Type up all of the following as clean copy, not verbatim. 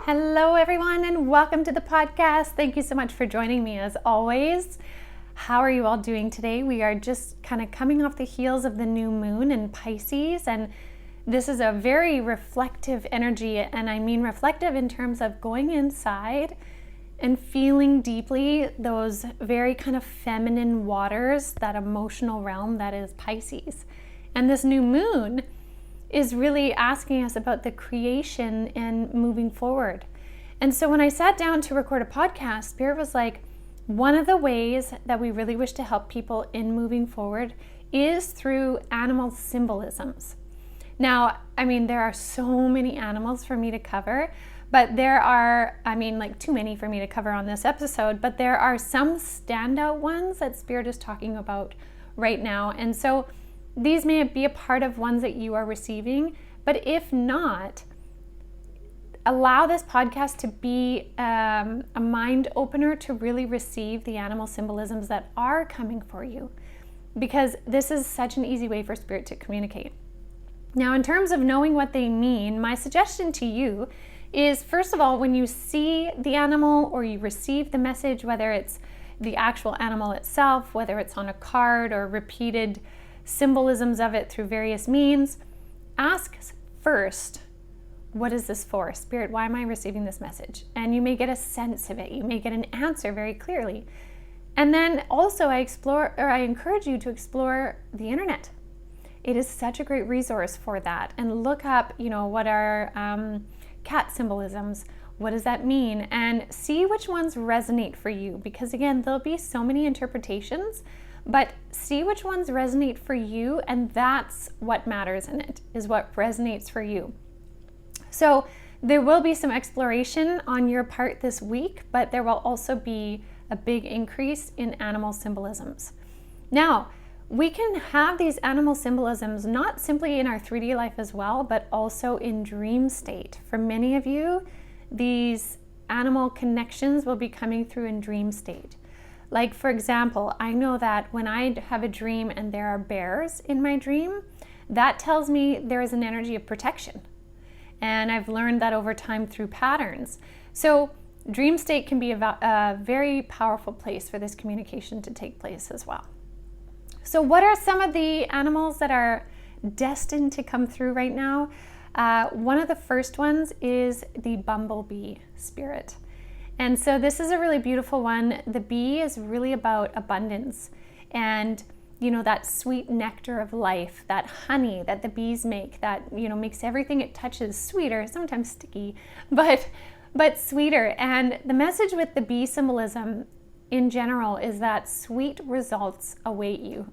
Hello, everyone, and welcome to the podcast. Thank you so much for joining me as always. How are you all doing today? We are just kind of coming off the heels of the new moon in Pisces, and this is a very reflective energy, and I mean reflective in terms of going inside and feeling deeply those very kind of feminine waters, that emotional realm that is Pisces. And this new moon is really asking us about the creation and moving forward. And so when I sat down to record a podcast, Spirit was like, one of the ways that we really wish to help people in moving forward is through animal symbolisms. Now, I mean, there are so many animals for me to cover, but there are, too many for me to cover on this episode, but there are some standout ones that Spirit is talking about right now. And so these may be a part of ones that you are receiving, but if not, allow this podcast to be a mind opener to really receive the animal symbolisms that are coming for you, because this is such an easy way for Spirit to communicate. Now, in terms of knowing what they mean, my suggestion to you is, first of all, when you see the animal or you receive the message, whether it's the actual animal itself, whether it's on a card or repeated symbolisms of it through various means, ask first, what is this for? Spirit, why am I receiving this message? And you may get a sense of it. You may get an answer very clearly. And then also I encourage you to explore the internet. It is such a great resource for that. And look up, what are cat symbolisms? What does that mean? And see which ones resonate for you. Because again, there'll be so many interpretations, but see which ones resonate for you, and that's what matters in it, is what resonates for you. So there will be some exploration on your part this week, but there will also be a big increase in animal symbolisms. Now, we can have these animal symbolisms not simply in our 3D life as well, but also in dream state. For many of you, these animal connections will be coming through in dream state. Like, for example, I know that when I have a dream and there are bears in my dream, that tells me there is an energy of protection. And I've learned that over time through patterns. So dream state can be a very powerful place for this communication to take place as well. So what are some of the animals that are destined to come through right now? One of the first ones is the Bumblebee Spirit. And so this is a really beautiful one. The bee is really about abundance and, that sweet nectar of life, that honey that the bees make that, makes everything it touches sweeter, sometimes sticky, but sweeter. And the message with the bee symbolism in general is that sweet results await you.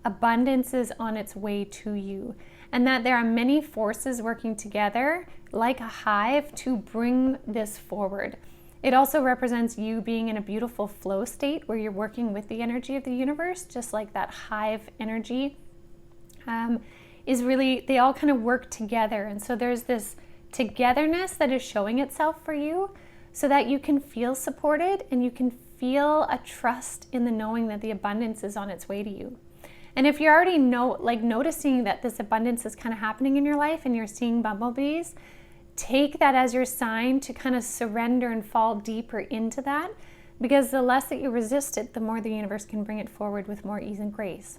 Abundance is on its way to you. And that there are many forces working together like a hive to bring this forward. It also represents you being in a beautiful flow state where you're working with the energy of the universe, just like that hive energy is really, they all kind of work together. And so there's this togetherness that is showing itself for you so that you can feel supported and you can feel a trust in the knowing that the abundance is on its way to you. And if you're already noticing that this abundance is kind of happening in your life and you're seeing bumblebees, take that as your sign to kind of surrender and fall deeper into that, because the less that you resist it, the more the universe can bring it forward with more ease and grace.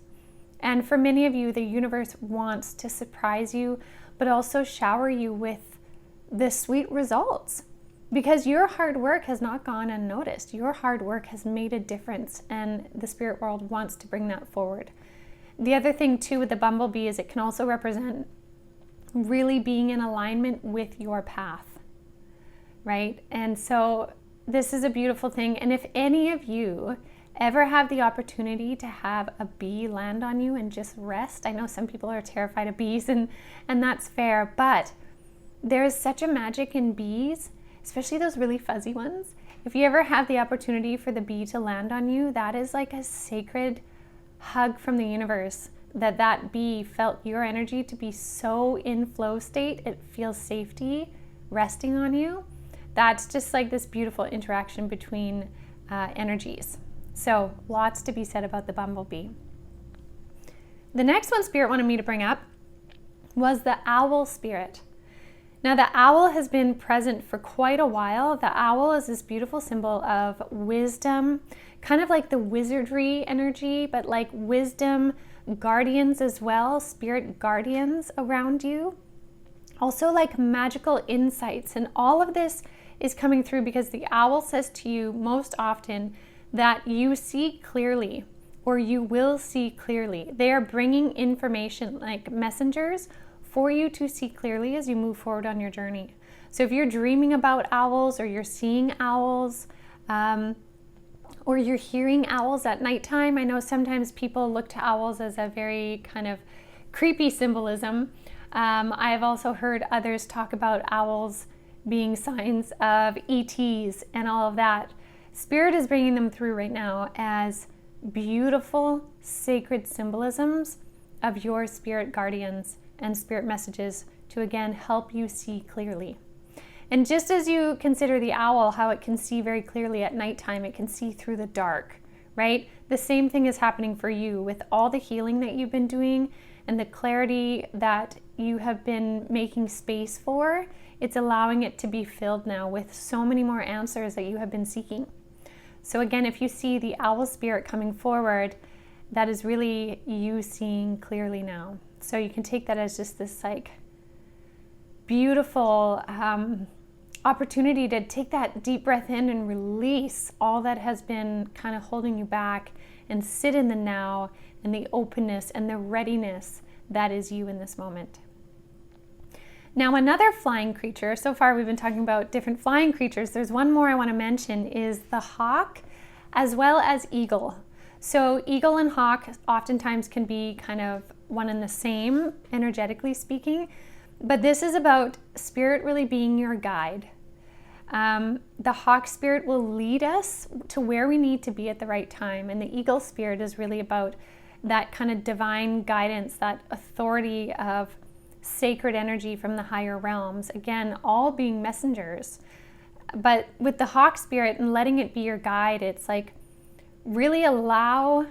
And for many of you, the universe wants to surprise you, but also shower you with the sweet results, because your hard work has not gone unnoticed. Your hard work has made a difference, and the spirit world wants to bring that forward. The other thing too with the bumblebee is it can also represent really being in alignment with your path, right? And so this is a beautiful thing. And if any of you ever have the opportunity to have a bee land on you and just rest, I know some people are terrified of bees, and that's fair, but there is such a magic in bees, especially those really fuzzy ones. If you ever have the opportunity for the bee to land on you, that is like a sacred hug from the universe, that bee felt your energy to be so in flow state, it feels safety resting on you. That's just like this beautiful interaction between energies. So lots to be said about the bumblebee. The next one Spirit wanted me to bring up was the owl spirit. Now, the owl has been present for quite a while. The owl is this beautiful symbol of wisdom, kind of like the wizardry energy, but like wisdom guardians as well, spirit guardians around you. Also like magical insights. And all of this is coming through because the owl says to you most often that you see clearly, or you will see clearly. They are bringing information like messengers for you to see clearly as you move forward on your journey. So if you're dreaming about owls, or you're seeing owls, or you're hearing owls at nighttime, I know sometimes people look to owls as a very kind of creepy symbolism. I've also heard others talk about owls being signs of ETs and all of that. Spirit is bringing them through right now as beautiful, sacred symbolisms of your spirit guardians and spirit messages to again help you see clearly. And just as you consider the owl, how it can see very clearly at nighttime, it can see through the dark, right? The same thing is happening for you with all the healing that you've been doing and the clarity that you have been making space for. It's allowing it to be filled now with so many more answers that you have been seeking. So again, if you see the owl spirit coming forward, that is really you seeing clearly now. So you can take that as just this like beautiful opportunity to take that deep breath in and release all that has been kind of holding you back, and sit in the now and the openness and the readiness that is you in this moment. Now, another flying creature, so far we've been talking about different flying creatures. There's one more I want to mention, is the hawk as well as eagle. So eagle and hawk oftentimes can be kind of one and the same, energetically speaking, but this is about spirit really being your guide. The hawk spirit will lead us to where we need to be at the right time, and the eagle spirit is really about that kind of divine guidance, that authority of sacred energy from the higher realms. Again, all being messengers. But with the hawk spirit and letting it be your guide, it's like really allow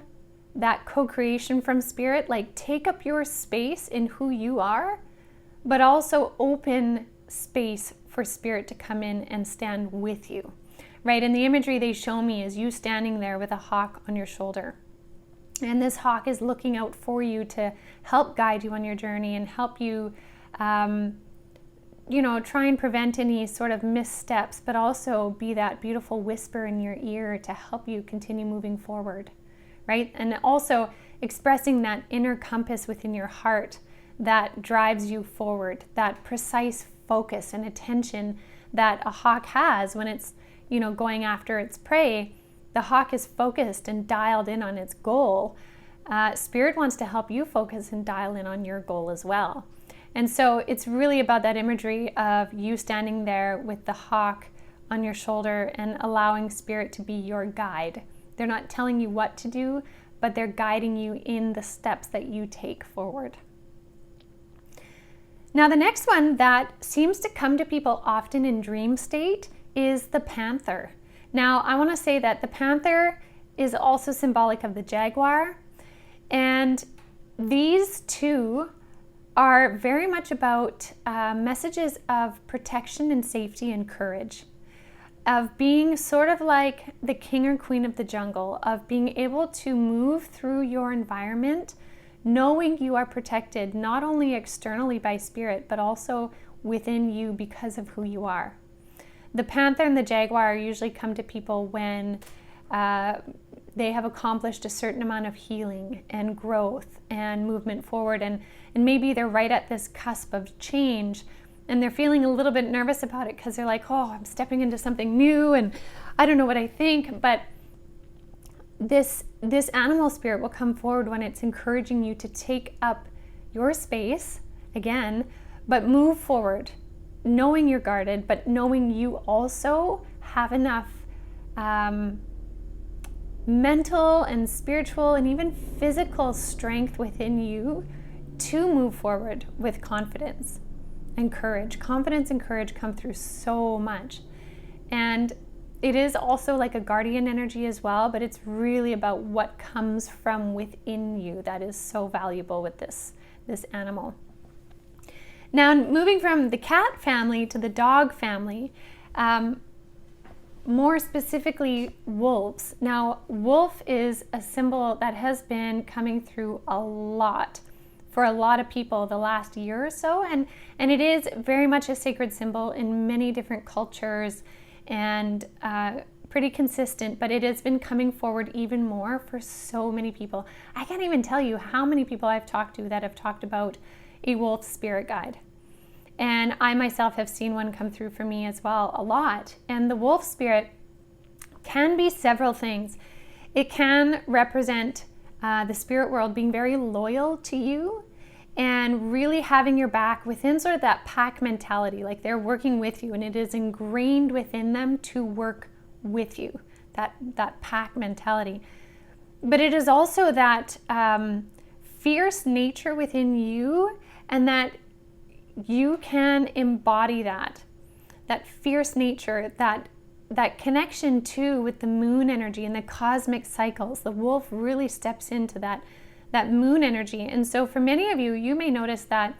that co-creation from spirit, like take up your space in who you are, but also open space for spirit to come in and stand with you, right? And the imagery they show me is you standing there with a hawk on your shoulder. And this hawk is looking out for you to help guide you on your journey and help you, try and prevent any sort of missteps, but also be that beautiful whisper in your ear to help you continue moving forward, right? And also expressing that inner compass within your heart that drives you forward, that precise focus and attention that a hawk has when it's, going after its prey. The hawk is focused and dialed in on its goal. Spirit wants to help you focus and dial in on your goal as well. And so it's really about that imagery of you standing there with the hawk on your shoulder and allowing spirit to be your guide. They're not telling you what to do, but they're guiding you in the steps that you take forward. Now, the next one that seems to come to people often in dream state is the panther. Now, I want to say that the panther is also symbolic of the jaguar, and these two are very much about messages of protection and safety and courage, of being sort of like the king or queen of the jungle, of being able to move through your environment knowing you are protected not only externally by spirit, but also within you because of who you are. The panther and the jaguar usually come to people when they have accomplished a certain amount of healing and growth and movement forward, and maybe they're right at this cusp of change and they're feeling a little bit nervous about it because they're like, oh, I'm stepping into something new and I don't know what I think. But this animal spirit will come forward when it's encouraging you to take up your space again, but move forward, knowing you're guarded, but knowing you also have enough mental and spiritual and even physical strength within you to move forward with confidence and courage. Confidence and courage come through so much. And it is also like a guardian energy as well, but it's really about what comes from within you that is so valuable with this animal. Now, moving from the cat family to the dog family, more specifically wolves. Now, wolf is a symbol that has been coming through a lot for a lot of people the last year or so, and it is very much a sacred symbol in many different cultures, and pretty consistent, but it has been coming forward even more for so many people. I can't even tell you how many people I've talked to that have talked about a wolf spirit guide. And I myself have seen one come through for me as well a lot. And the wolf spirit can be several things. It can represent the spirit world being very loyal to you and really having your back within sort of that pack mentality, like they're working with you and it is ingrained within them to work with you, that pack mentality. But it is also that fierce nature within you, and that you can embody that fierce nature, that connection too with the moon energy and the cosmic cycles. The wolf really steps into that moon energy. And so for many of you, you may notice that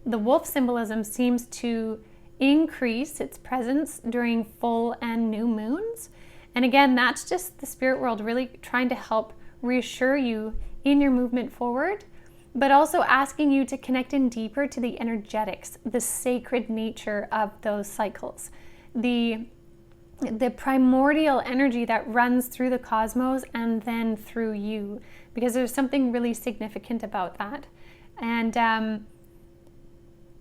the wolf symbolism seems to increase its presence during full and new moons. And again, that's just the spirit world really trying to help reassure you in your movement forward, but also asking you to connect in deeper to the energetics, the sacred nature of those cycles, the primordial energy that runs through the cosmos and then through you, because there's something really significant about that. And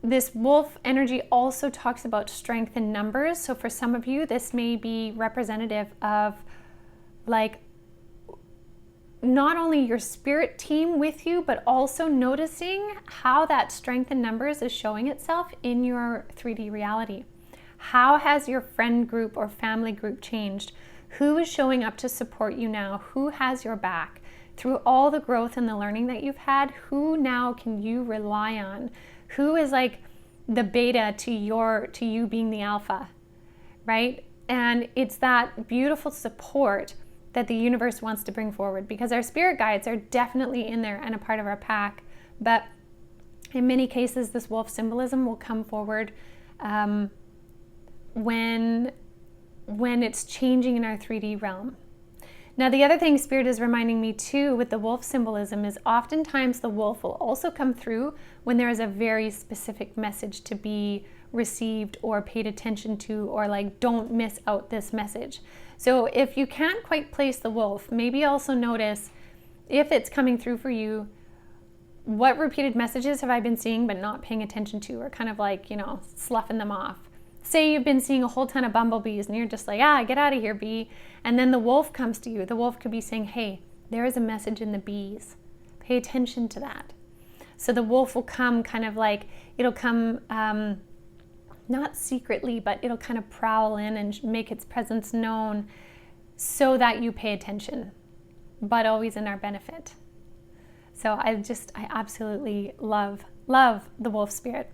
this wolf energy also talks about strength in numbers. So for some of you, this may be representative of like not only your spirit team with you, but also noticing how that strength in numbers is showing itself in your 3D reality. How has your friend group or family group changed? Who is showing up to support you now? Who has your back? Through all the growth and the learning that you've had, who now can you rely on? Who is like the beta to you being the alpha, right? And it's that beautiful support that the universe wants to bring forward, because our spirit guides are definitely in there and a part of our pack. But in many cases, this wolf symbolism will come forward when it's changing in our 3D realm. Now, the other thing Spirit is reminding me too with the wolf symbolism is oftentimes the wolf will also come through when there is a very specific message to be received or paid attention to, or like, don't miss out this message. So if you can't quite place the wolf, maybe also notice if it's coming through for you, what repeated messages have I been seeing but not paying attention to, or kind of like, sloughing them off. Say you've been seeing a whole ton of bumblebees and you're just like, get out of here, bee. And then the wolf comes to you. The wolf could be saying, hey, there is a message in the bees. Pay attention to that. So the wolf will come kind of like, it'll come not secretly, but it'll kind of prowl in and make its presence known so that you pay attention, but always in our benefit. So I absolutely love the wolf spirit.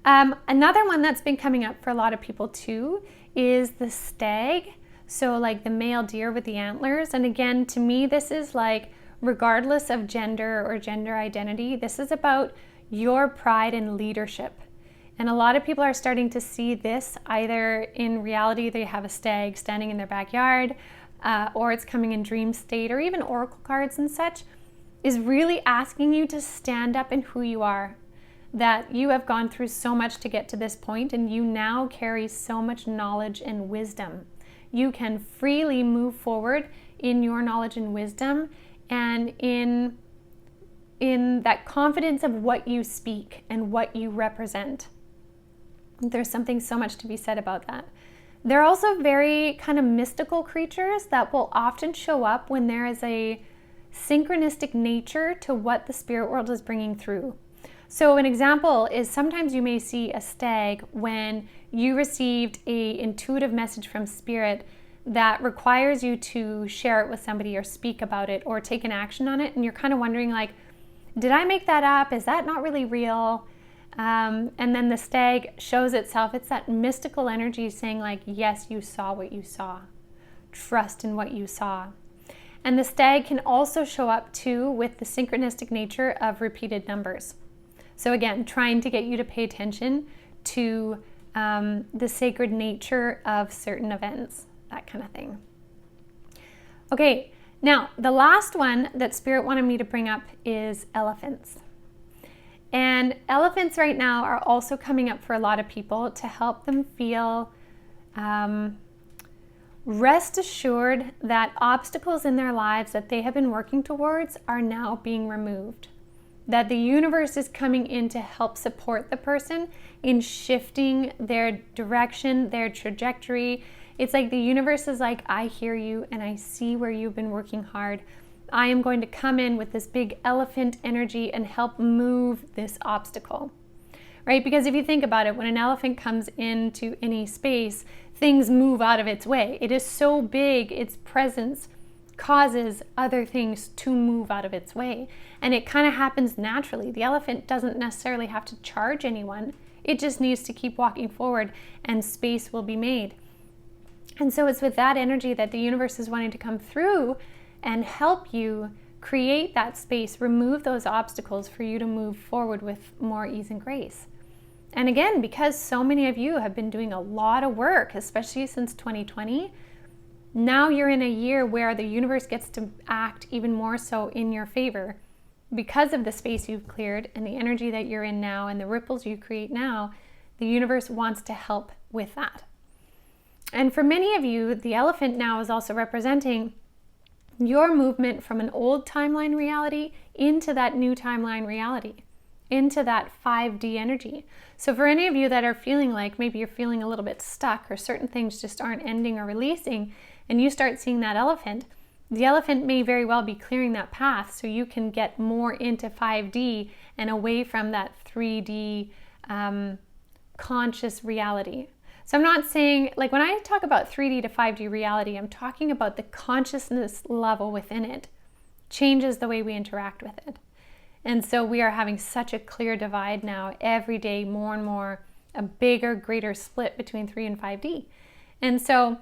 Another one that's been coming up for a lot of people too is the stag. So like the male deer with the antlers. And again, to me, this is like, regardless of gender or gender identity, this is about your pride and leadership. And a lot of people are starting to see this either in reality, they have a stag standing in their backyard, or it's coming in dream state, or even oracle cards and such, is really asking you to stand up in who you are. That you have gone through so much to get to this point, and you now carry so much knowledge and wisdom. You can freely move forward in your knowledge and wisdom, and in that confidence of what you speak and what you represent. There's something so much to be said about that. They're also very kind of mystical creatures that will often show up when there is a synchronistic nature to what the spirit world is bringing through. So an example is sometimes you may see a stag when you received an intuitive message from spirit that requires you to share it with somebody or speak about it or take an action on it, and you're kind of wondering like, did I make that up? Is that not really real? And then the stag shows itself. It's that mystical energy saying like, yes, you saw what you saw. Trust in what you saw. And the stag can also show up too with the synchronistic nature of repeated numbers. So again, trying to get you to pay attention to the sacred nature of certain events, that kind of thing. Okay, now the last one that Spirit wanted me to bring up is elephants. And elephants right now are also coming up for a lot of people to help them feel rest assured that obstacles in their lives that they have been working towards are now being removed. That the universe is coming in to help support the person in shifting their direction, their trajectory. It's like the universe is like, I hear you and I see where you've been working hard. I am going to come in with this big elephant energy and help move this obstacle, right? Because if you think about it, when an elephant comes into any space, things move out of its way. It is so big, its presence causes other things to move out of its way. And it kind of happens naturally. The elephant doesn't necessarily have to charge anyone. It just needs to keep walking forward and space will be made. And so it's with that energy that the universe is wanting to come through and help you create that space, remove those obstacles for you to move forward with more ease and grace. And again, because so many of you have been doing a lot of work, especially since 2020, now you're in a year where the universe gets to act even more so in your favor because of the space you've cleared and the energy that you're in now and the ripples you create now. The universe wants to help with that. And for many of you, the elephant now is also representing your movement from an old timeline reality into that new timeline reality, into that 5D energy. So for any of you that are feeling like maybe you're feeling a little bit stuck or certain things just aren't ending or releasing, and you start seeing that elephant, the elephant may very well be clearing that path so you can get more into 5D and away from that 3D conscious reality. So I'm not saying, like when I talk about 3D to 5D reality, I'm talking about the consciousness level within it changes the way we interact with it. And so we are having such a clear divide now every day, more and more, a bigger, greater split between 3 and 5D. And so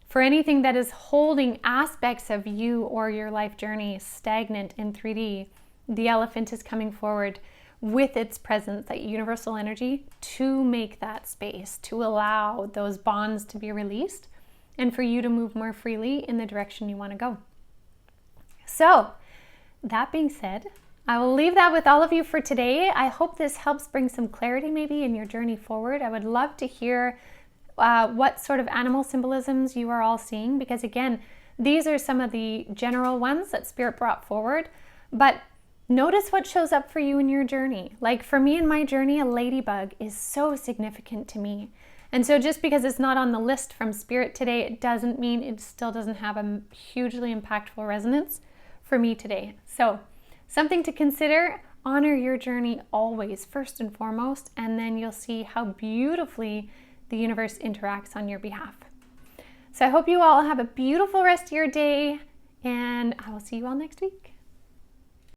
for anything that is holding aspects of you or your life journey stagnant in 3D, the elephant is coming forward with its presence, that universal energy, to make that space, to allow those bonds to be released and for you to move more freely in the direction you want to go. So that being said, I will leave that with all of you for today. I hope this helps bring some clarity maybe in your journey forward. I would love to hear what sort of animal symbolisms you are all seeing, because again, these are some of the general ones that Spirit brought forward, but notice what shows up for you in your journey. Like for me in my journey, a ladybug is so significant to me. And so just because it's not on the list from Spirit today, it doesn't mean it still doesn't have a hugely impactful resonance for me today. So something to consider. Honor your journey always, first and foremost, and then you'll see how beautifully the universe interacts on your behalf. So I hope you all have a beautiful rest of your day, and I will see you all next week.